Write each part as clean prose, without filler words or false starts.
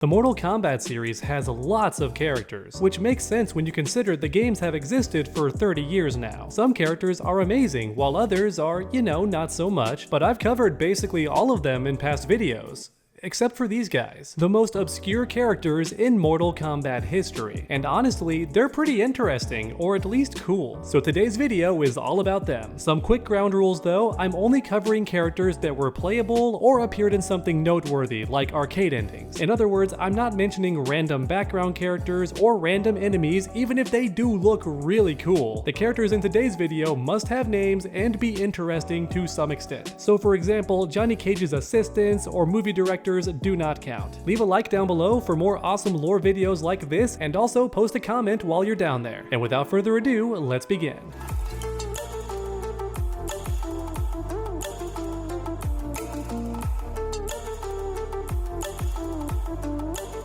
The Mortal Kombat series has lots of characters, which makes sense when you consider the games have existed for 30 years now. Some characters are amazing, while others are, not so much, but I've covered basically all of them in past videos. Except for these guys, the most obscure characters in Mortal Kombat history. And honestly, they're pretty interesting, or at least cool. So today's video is all about them. Some quick ground rules though, I'm only covering characters that were playable or appeared in something noteworthy, like arcade endings. In other words, I'm not mentioning random background characters or random enemies, even if they do look really cool. The characters in today's video must have names and be interesting to some extent. So for example, Johnny Cage's assistants or movie directors do not count. Leave a like down below for more awesome lore videos like this, and also post a comment while you're down there. And without further ado, let's begin.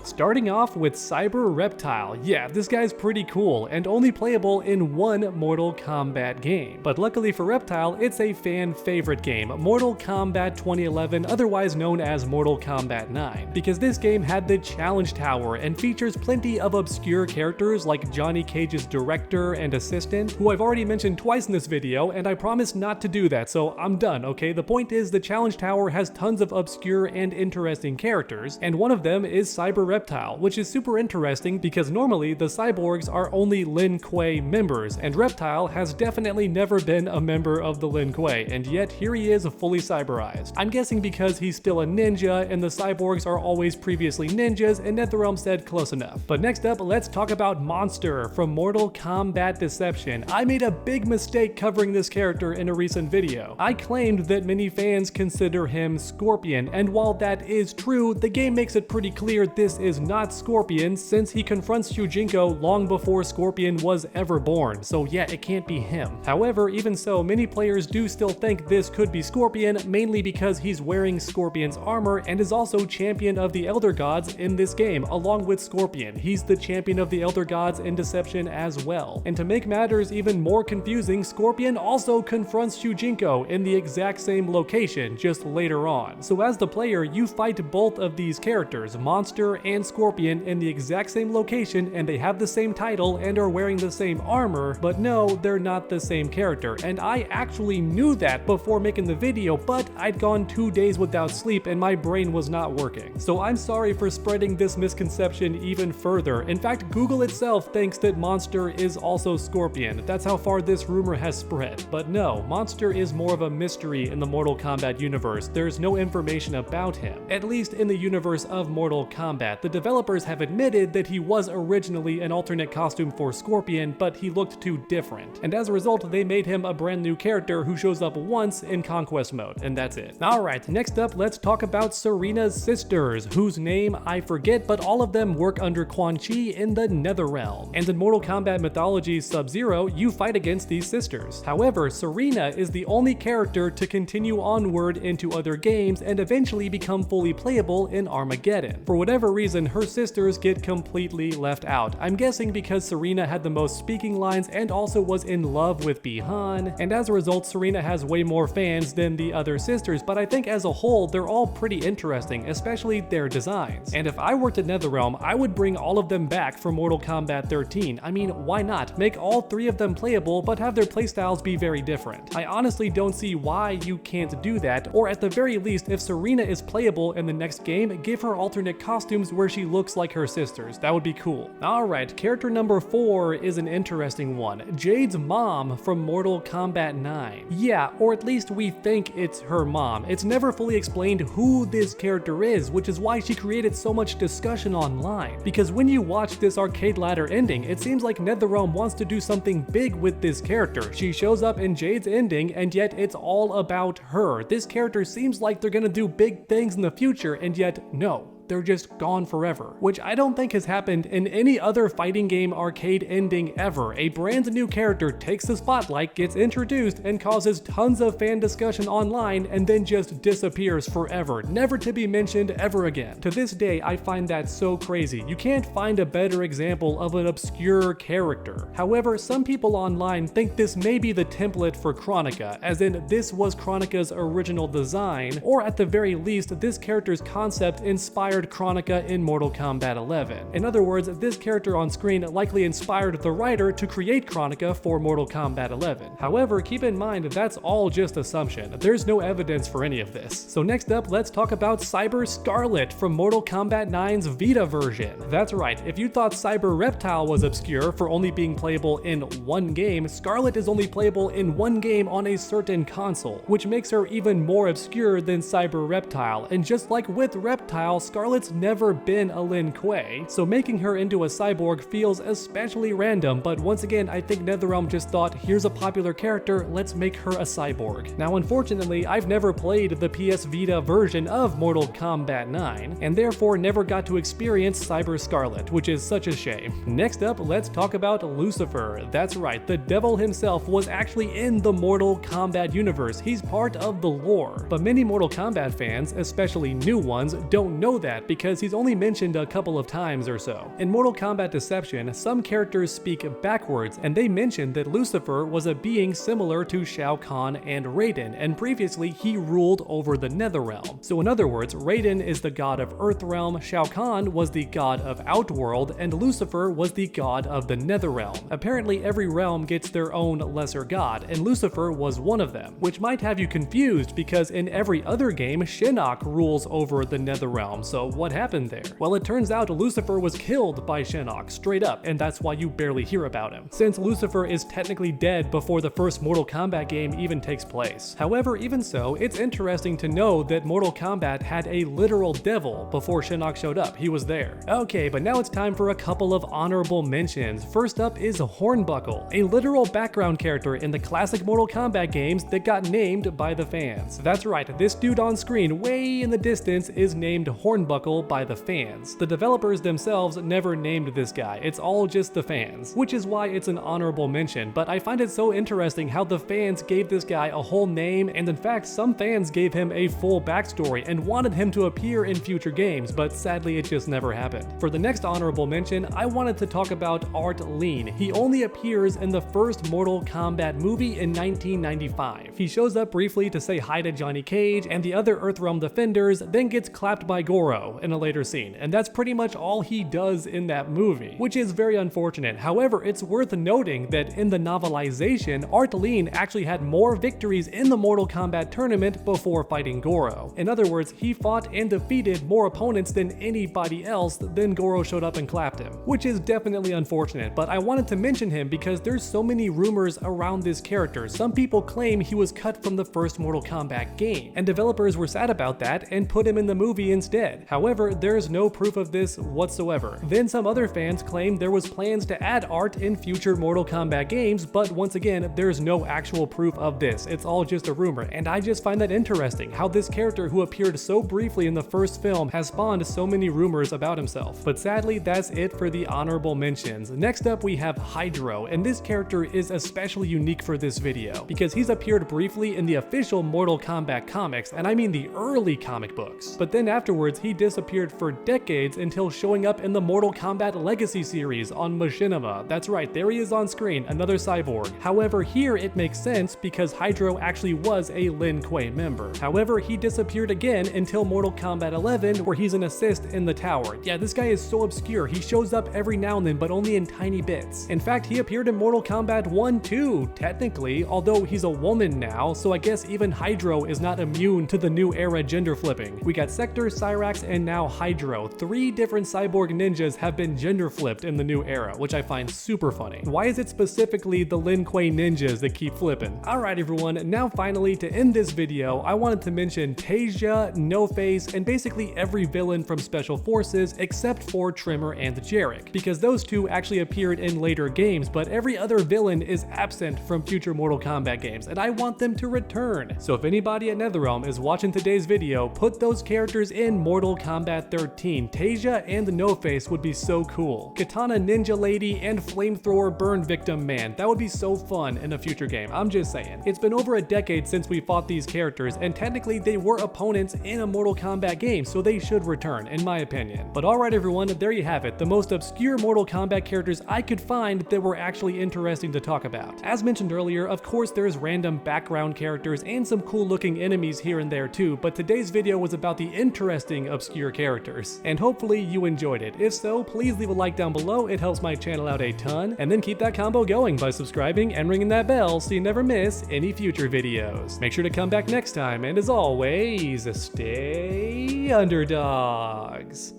Starting off with Cyber Reptile. Yeah, this guy's pretty cool and only playable in one Mortal Kombat game. But luckily for Reptile, it's a fan favorite game, Mortal Kombat 2011, otherwise known as Mortal Kombat 9, because this game had the Challenge Tower and features plenty of obscure characters like Johnny Cage's director and assistant, who I've already mentioned twice in this video, and I promise not to do that, so I'm done, okay? The point is, the Challenge Tower has tons of obscure and interesting characters, and one of them is Cyber Reptile, which is super interesting because normally the cyborgs are only Lin Kuei members, and Reptile has definitely never been a member of the Lin Kuei, and yet here he is fully cyberized. I'm guessing because he's still a ninja and the cyborgs are always previously ninjas, and NetherRealm said close enough. But next up, let's talk about Monster from Mortal Kombat Deception. I made a big mistake covering this character in a recent video. I claimed that many fans consider him Scorpion, and while that is true, the game makes it pretty clear this is not Scorpion, since he confronts Shujinko long before Scorpion was ever born, so yeah, it can't be him. However, even so, many players do still think this could be Scorpion, mainly because he's wearing Scorpion's armor and is also champion of the Elder Gods in this game, along with Scorpion. He's the champion of the Elder Gods in Deception as well. And to make matters even more confusing, Scorpion also confronts Shujinko in the exact same location, just later on. So as the player, you fight both of these characters, Monster and Scorpion, in the exact same location, and they have the same title and are wearing the same armor, but no, they're not the same character. And I actually knew that before making the video, but I'd gone 2 days without sleep and my brain was not working. So I'm sorry for spreading this misconception even further. In fact, Google itself thinks that Monster is also Scorpion. That's how far this rumor has spread. But no, Monster is more of a mystery in the Mortal Kombat universe. There's no information about him, at least in the universe of Mortal Kombat. The developers have admitted that he was originally an alternate costume for Scorpion, but he looked too different. And as a result, they made him a brand new character who shows up once in Conquest mode, and that's it. Alright, next up, let's talk about Sarena's sisters, whose name I forget, but all of them work under Quan Chi in the NetherRealm. And in Mortal Kombat mythology Sub-Zero, you fight against these sisters. However, Sarena is the only character to continue onward into other games and eventually become fully playable in Armageddon. For whatever reason, her sisters get completely left out. I'm guessing because Sarena had the most speaking lines and also was in love with Bi-Han, and as a result, Sarena has way more fans than the other sisters, but I think as a whole, they're all pretty interesting, especially their designs. And if I worked at NetherRealm, I would bring all of them back for Mortal Kombat 13. I mean, why not? Make all 3 of them playable, but have their playstyles be very different. I honestly don't see why you can't do that, or at the very least, if Sarena is playable in the next game, give her alternate costumes where she looks like her sisters. That would be cool. Alright, character number 4 is an interesting one. Jade's mom from Mortal Kombat 9. Yeah, or at least we think it's her mom. It's never fully explained who this character is, which is why she created so much discussion online. Because when you watch this arcade ladder ending, it seems like NetherRealm wants to do something big with this character. She shows up in Jade's ending, and yet it's all about her. This character seems like they're gonna do big things in the future, and yet no. they're just gone forever, which I don't think has happened in any other fighting game arcade ending ever. A brand new character takes the spotlight, gets introduced, and causes tons of fan discussion online, and then just disappears forever, never to be mentioned ever again. To this day, I find that so crazy. You can't find a better example of an obscure character. However, some people online think this may be the template for Kronika, as in this was Kronika's original design, or at the very least, this character's concept inspired inspired Kronika in Mortal Kombat 11. In other words, this character on screen likely inspired the writer to create Kronika for Mortal Kombat 11. However, keep in mind that's all just assumption. There's no evidence for any of this. So next up, let's talk about Cyber Scarlet from Mortal Kombat 9's Vita version. That's right, if you thought Cyber Reptile was obscure for only being playable in one game, Scarlet is only playable in one game on a certain console, which makes her even more obscure than Cyber Reptile. And just like with Reptile, Scarlet's never been a Lin Kuei, so making her into a cyborg feels especially random, but once again, I think NetherRealm just thought, here's a popular character, let's make her a cyborg. Now unfortunately, I've never played the PS Vita version of Mortal Kombat 9, and therefore never got to experience Cyber Scarlet, which is such a shame. Next up, let's talk about Lucifer. That's right, the devil himself was actually in the Mortal Kombat universe. He's part of the lore. But many Mortal Kombat fans, especially new ones, don't know that because he's only mentioned a couple of times or so. In Mortal Kombat Deception, some characters speak backwards, and they mentioned that Lucifer was a being similar to Shao Kahn and Raiden, and previously he ruled over the Netherrealm. So in other words, Raiden is the god of Earthrealm, Shao Kahn was the god of Outworld, and Lucifer was the god of the Netherrealm. Apparently every realm gets their own lesser god, and Lucifer was one of them, which might have you confused because in every other game, Shinnok rules over the Netherrealm, so what happened there? Well, it turns out Lucifer was killed by Shinnok, straight up, and that's why you barely hear about him, since Lucifer is technically dead before the first Mortal Kombat game even takes place. However, even so, it's interesting to know that Mortal Kombat had a literal devil before Shinnok showed up. He was there. Okay, but now it's time for a couple of honorable mentions. First up is Hornbuckle, a literal background character in the classic Mortal Kombat games that got named by the fans. That's right, this dude on screen way in the distance is named Hornbuckle by the fans. The developers themselves never named this guy, it's all just the fans, which is why it's an honorable mention, but I find it so interesting how the fans gave this guy a whole name, and in fact some fans gave him a full backstory and wanted him to appear in future games, but sadly it just never happened. For the next honorable mention, I wanted to talk about Art Lean. He only appears in the first Mortal Kombat movie in 1995. He shows up briefly to say hi to Johnny Cage and the other Earthrealm defenders, then gets clapped by Goro in a later scene, and that's pretty much all he does in that movie, which is very unfortunate. However, it's worth noting that in the novelization, Art Lean actually had more victories in the Mortal Kombat tournament before fighting Goro. In other words, he fought and defeated more opponents than anybody else, then Goro showed up and clapped him, which is definitely unfortunate, but I wanted to mention him because there's so many rumors around this character. Some people claim he was cut from the first Mortal Kombat game, and developers were sad about that and put him in the movie instead. However, there's no proof of this whatsoever. Then some other fans claimed there was plans to add Art in future Mortal Kombat games, but once again, there's no actual proof of this. It's all just a rumor, and I just find that interesting, how this character who appeared so briefly in the first film has spawned so many rumors about himself. But sadly, that's it for the honorable mentions. Next up, we have Hydro, and this character is especially unique for this video because he's appeared briefly in the official Mortal Kombat comics, and I mean the early comic books. But then afterwards, he disappeared for decades until showing up in the Mortal Kombat Legacy series on Machinima. That's right, there he is on screen, another cyborg. However, here it makes sense because Hydro actually was a Lin Kuei member. However, he disappeared again until Mortal Kombat 11, where he's an assist in the tower. Yeah, this guy is so obscure. He shows up every now and then, but only in tiny bits. In fact, he appeared in Mortal Kombat 1 too, technically, although he's a woman now, so I guess even Hydro is not immune to the new era gender flipping. We got Sector, Cyrax, and now Hydro. 3 different cyborg ninjas have been gender flipped in the new era, which I find super funny. Why is it specifically the Lin Kuei ninjas that keep flipping? Alright everyone, now finally to end this video, I wanted to mention Tasia, No Face, and basically every villain from Special Forces except for Tremor and Jarek, because those two actually appeared in later games, but every other villain is absent from future Mortal Kombat games, and I want them to return. So if anybody at NetherRealm is watching today's video, put those characters in Mortal Kombat 13. Tasia and No Face would be so cool. Katana Ninja Lady and Flamethrower Burn Victim Man, that would be so fun in a future game, I'm just saying. It's been over a decade since we fought these characters, and technically they were opponents in a Mortal Kombat game, so they should return, in my opinion. But alright everyone, there you have it, the most obscure Mortal Kombat characters I could find that were actually interesting to talk about. As mentioned earlier, of course there's random background characters and some cool looking enemies here and there too, but today's video was about the interesting, obscure obscure characters. And hopefully you enjoyed it. If so, please leave a like down below, it helps my channel out a ton, and then keep that combo going by subscribing and ringing that bell so you never miss any future videos. Make sure to come back next time, and as always, stay underdogs.